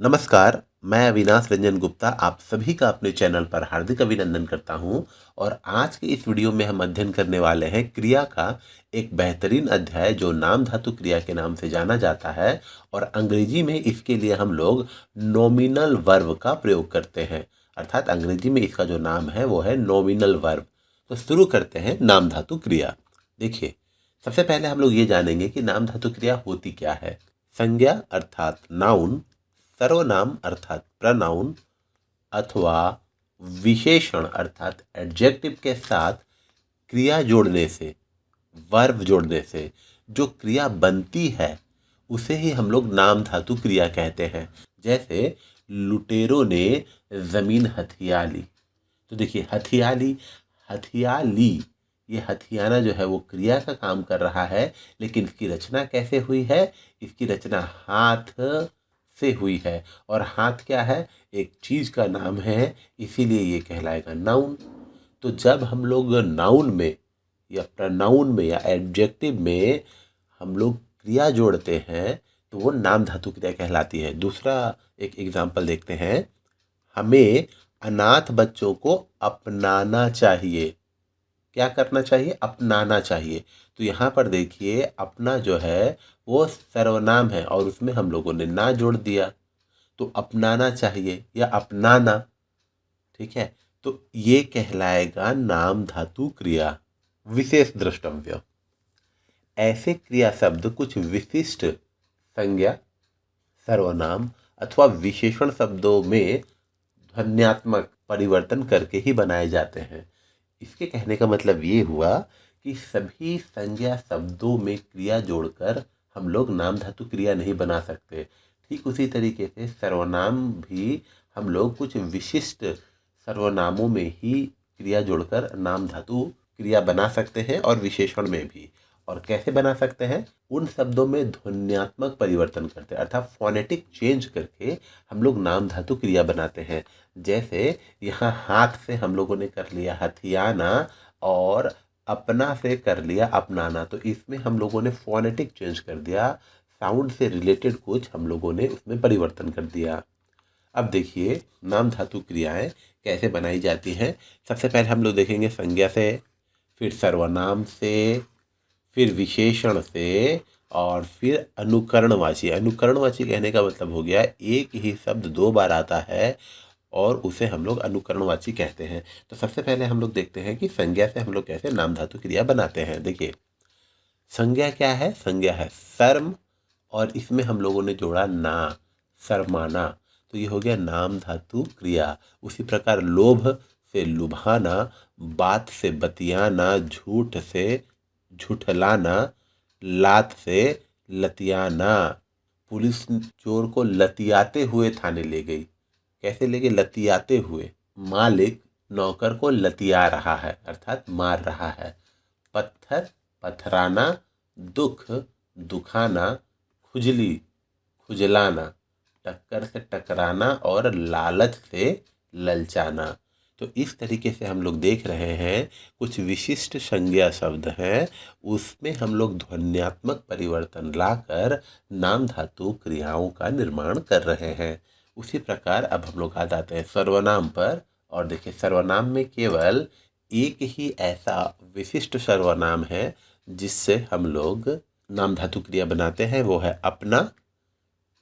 नमस्कार, मैं अविनाश रंजन गुप्ता आप सभी का अपने चैनल पर हार्दिक अभिनंदन करता हूं। और आज के इस वीडियो में हम अध्ययन करने वाले हैं क्रिया का एक बेहतरीन अध्याय जो नाम धातु क्रिया के नाम से जाना जाता है। और अंग्रेजी में इसके लिए हम लोग नॉमिनल वर्ब का प्रयोग करते हैं, अर्थात अंग्रेजी में इसका जो नाम है वो है नॉमिनल वर्ब। तो शुरू करते हैं नाम धातु क्रिया। देखिए, सबसे पहले हम लोग ये जानेंगे कि नाम धातु क्रिया होती क्या है। संज्ञा अर्थात नाउन, सर्वनाम अर्थात प्रनाउन अथवा विशेषण अर्थात एडजेक्टिव के साथ क्रिया जोड़ने से, वर्ब जोड़ने से जो क्रिया बनती है उसे ही हम लोग नाम धातु क्रिया कहते हैं। जैसे लुटेरों ने जमीन हथिया ली। तो देखिए, हथिया ली, हथिया ली, ये हथियाना जो है वो क्रिया का काम कर रहा है, लेकिन इसकी रचना कैसे हुई है? इसकी रचना हाथ से हुई है। और हाथ क्या है? एक चीज़ का नाम है, इसीलिए ये कहलाएगा नाउन। तो जब हम लोग नाउन में या प्रनाउन में या एडजेक्टिव में हम लोग क्रिया जोड़ते हैं तो वो नाम धातु क्रिया कहलाती है। दूसरा एक एग्जाम्पल देखते हैं। हमें अनाथ बच्चों को अपनाना चाहिए। क्या करना चाहिए? अपनाना चाहिए। तो यहाँ पर देखिए, अपना जो है वो सर्वनाम है और उसमें हम लोगों ने ना जोड़ दिया, तो अपनाना चाहिए या अपनाना। ठीक है, तो ये कहलाएगा नाम धातु क्रिया। विशेष द्रष्टव्य, ऐसे क्रिया शब्द कुछ विशिष्ट संज्ञा, सर्वनाम अथवा विशेषण शब्दों में ध्वन्यात्मक परिवर्तन करके ही बनाए जाते हैं। इसके कहने का मतलब ये हुआ कि सभी संज्ञा शब्दों में क्रिया जोड़कर हम लोग नाम धातु क्रिया नहीं बना सकते। ठीक उसी तरीके से सर्वनाम भी हम लोग कुछ विशिष्ट सर्वनामों में ही क्रिया जोड़कर नाम धातु क्रिया बना सकते हैं, और विशेषण में भी। और कैसे बना सकते हैं? उन शब्दों में ध्वन्यात्मक परिवर्तन करते हैं, अर्थात फोनेटिक चेंज करके हम लोग नाम धातु क्रिया बनाते हैं। जैसे यहाँ हाथ से हम लोगों ने कर लिया हथियाना और अपना से कर लिया अपनाना, तो इसमें हम लोगों ने फोनेटिक चेंज कर दिया, साउंड से रिलेटेड कुछ हम लोगों ने उसमें परिवर्तन कर दिया। अब देखिए, नाम धातु क्रियाएं कैसे बनाई जाती हैं। सबसे पहले हम लोग देखेंगे संज्ञा से, फिर सर्वनाम से, फिर विशेषण से, और फिर अनुकरणवाची। अनुकरणवाची कहने का मतलब हो गया एक ही शब्द दो बार आता है और उसे हम लोग अनुकरणवाची कहते हैं। तो सबसे पहले हम लोग देखते हैं कि संज्ञा से हम लोग कैसे नाम धातु क्रिया बनाते हैं। देखिए, संज्ञा क्या है? संज्ञा है सर्म, और इसमें हम लोगों ने जोड़ा ना, शर्माना, तो ये हो गया नाम धातु क्रिया। उसी प्रकार लोभ से लुभाना, बात से बतियाना, झूठ से झुठलाना, लात से लतियाना। पुलिस चोर को लतियाते हुए थाने ले गई। कैसे ले गई? लतियाते हुए। मालिक नौकर को लतिया रहा है, अर्थात मार रहा है। पत्थर पथराना, दुख दुखाना, खुजली खुजलाना, टक्कर से टकराना, और लालच से ललचाना। तो इस तरीके से हम लोग देख रहे हैं कुछ विशिष्ट संज्ञा शब्द हैं, उसमें हम लोग ध्वन्यात्मक परिवर्तन लाकर नाम धातु क्रियाओं का निर्माण कर रहे हैं। उसी प्रकार अब हम लोग आ जाते हैं सर्वनाम पर। और देखिए, सर्वनाम में केवल एक ही ऐसा विशिष्ट सर्वनाम है जिससे हम लोग नाम धातु क्रिया बनाते हैं, वो है अपना,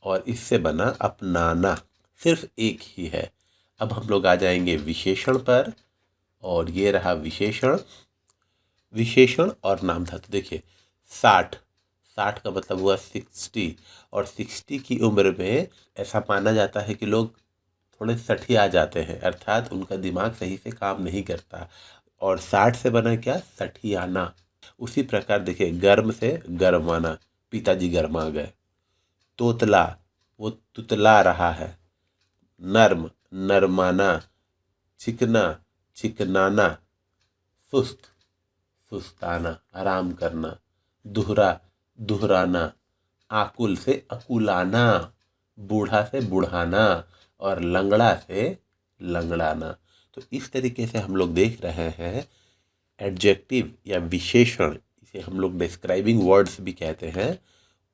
और इससे बना अपनाना। सिर्फ एक ही है। अब हम लोग आ जाएंगे विशेषण पर, और ये रहा विशेषण। विशेषण और नाम धातु। देखिए, 60, 60 का मतलब हुआ 60, और 60 की उम्र में ऐसा माना जाता है कि लोग थोड़े सठिया जाते हैं, अर्थात उनका दिमाग सही से काम नहीं करता। और 60 से बना क्या? सठियाना। उसी प्रकार देखिए, गर्म से गरमाना, पिताजी गरमा गए। तोतला, वो तुतला रहा है। नर्म, नरमाना। चिकना, चिकनाना। सुस्त, सुस्ताना, आराम करना। दुहरा, दुहराना। आकुल से अकुलाना। बूढ़ा से बुढ़ाना, और लंगड़ा से लंगड़ाना। तो इस तरीके से हम लोग देख रहे हैं एडजेक्टिव या विशेषण, इसे हम लोग डिस्क्राइबिंग वर्ड्स भी कहते हैं,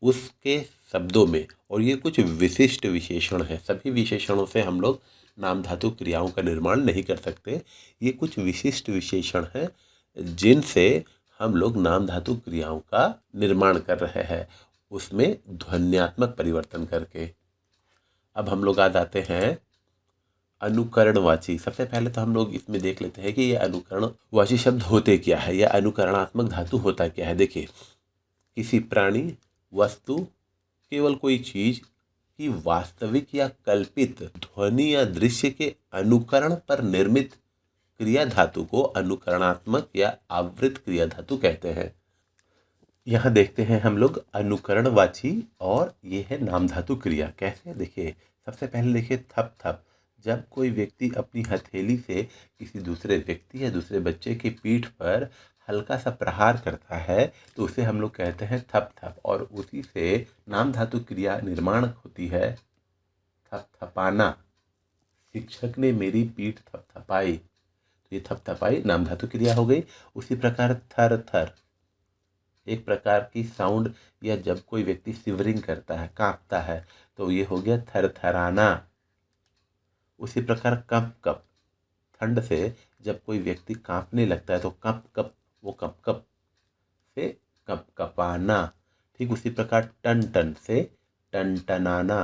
उसके शब्दों में, और ये कुछ विशिष्ट विशेषण हैं। सभी विशेषणों से हम लोग नाम धातु क्रियाओं का निर्माण नहीं कर सकते। ये कुछ विशिष्ट विशेषण हैं जिनसे हम लोग नाम धातु क्रियाओं का निर्माण कर रहे हैं, उसमें ध्वन्यात्मक परिवर्तन करके। अब हम लोग आ जाते हैं अनुकरणवाची। सबसे पहले तो हम लोग इसमें देख लेते हैं कि ये अनुकरणवाची शब्द होते क्या है, या अनुकरणात्मक धातु होता क्या है। देखिए, किसी प्राणी, वस्तु, केवल कोई चीज की वास्तविक या कल्पित ध्वनि या दृश्य के अनुकरण पर निर्मित क्रिया धातु को अनुकरणात्मक या आवृत क्रिया धातु कहते हैं। यहाँ देखते हैं हम लोग अनुकरणवाची, और ये है नाम धातु क्रिया। कैसे? देखिए, सबसे पहले देखिए थप थप। जब कोई व्यक्ति अपनी हथेली से किसी दूसरे व्यक्ति या दूसरे बच्चे की पीठ पर हल्का सा प्रहार करता है तो उसे हम लोग कहते हैं थप थप, और उसी से नाम धातु क्रिया निर्माण होती है। थप थपाना, शिक्षक ने मेरी पीठ थपथपाई, तो ये थपथपाई नाम धातु क्रिया हो गई। उसी प्रकार थर थर, एक प्रकार की साउंड, या जब कोई व्यक्ति सिवरिंग करता है, कांपता है, तो ये हो गया थरथराना। उसी प्रकार कप कप, ठंड से जब कोई व्यक्ति कांपने लगता है तो कप कप, वो कप कप से कप कपाना। ठीक उसी प्रकार टन टन से टनटनाना,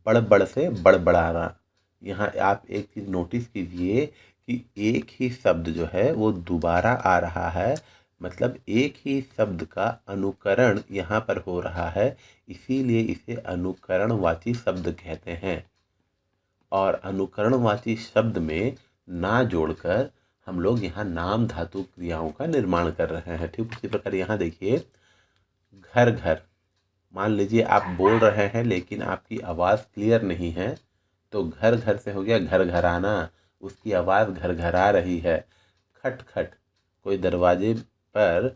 बड़बड़ से बड़बड़ाना। यहाँ आप एक चीज़ नोटिस कीजिए कि एक ही शब्द जो है वो दोबारा आ रहा है, मतलब एक ही शब्द का अनुकरण यहाँ पर हो रहा है, इसीलिए इसे अनुकरणवाची शब्द कहते हैं। और अनुकरणवाची शब्द में ना जोड़कर हम लोग यहाँ नाम धातु क्रियाओं का निर्माण कर रहे हैं। ठीक उसी प्रकार यहाँ देखिए, घर घर, मान लीजिए आप बोल रहे हैं लेकिन आपकी आवाज़ क्लियर नहीं है, तो घर घर से हो गया घर घराना, उसकी आवाज़ घर घर आ रही है। खट खट, कोई दरवाजे पर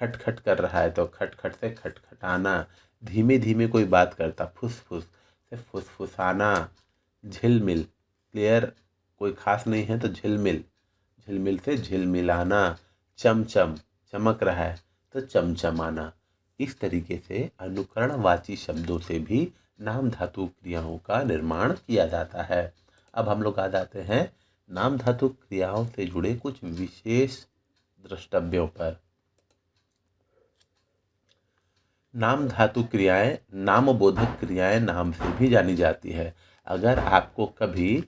खट खट कर रहा है तो खट खट से खटखटाना। धीमे धीमे कोई बात करता, फुस फुस से फुसफुसाना। झिलमिल, क्लियर कोई खास नहीं है तो झिलमिल, झिलमिल से झिलमिलाना। चमचम, चमक रहा है तो चमचमाना। इस तरीके से अनुकरणवाची शब्दों से भी नाम धातु क्रियाओं का निर्माण किया जाता है। अब हम लोग आ जाते हैं नाम धातु क्रियाओं से जुड़े कुछ विशेष द्रष्टव्यों पर। नाम धातु क्रियाएं नामबोधक क्रियाएं नाम से भी जानी जाती है। अगर आपको कभी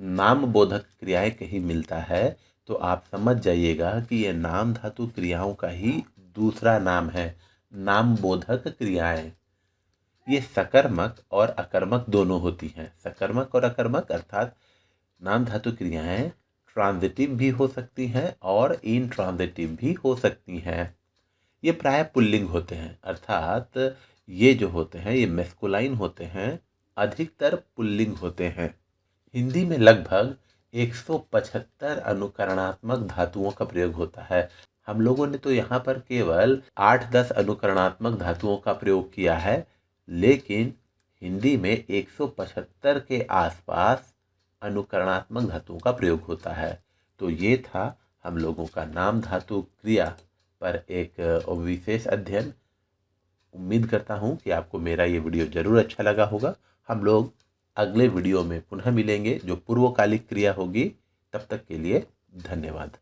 नाम बोधक क्रियाएं कहीं मिलता है तो आप समझ जाइएगा कि ये नाम धातु क्रियाओं का ही दूसरा नाम है, नाम बोधक क्रियाएं। ये सकर्मक और अकर्मक दोनों होती हैं। सकर्मक और अकर्मक अर्थात नाम धातु क्रियाएं ट्रांजिटिव भी हो सकती हैं और इनट्रांजिटिव भी हो सकती हैं। ये प्राय पुल्लिंग होते हैं, अर्थात ये जो होते हैं ये मैस्कुलाइन होते हैं, अधिकतर पुल्लिंग होते हैं। हिंदी में लगभग 175 अनुकरणात्मक धातुओं का प्रयोग होता है। हम लोगों ने तो यहाँ पर केवल 8-10 अनुकरणात्मक धातुओं का प्रयोग किया है, लेकिन हिंदी में 175 के आसपास अनुकरणात्मक धातुओं का प्रयोग होता है। तो ये था हम लोगों का नाम धातु क्रिया पर एक विशेष अध्ययन। उम्मीद करता हूँ कि आपको मेरा ये वीडियो ज़रूर अच्छा लगा होगा। हम लोग अगले वीडियो में पुनः मिलेंगे जो पूर्वकालिक क्रिया होगी। तब तक के लिए धन्यवाद।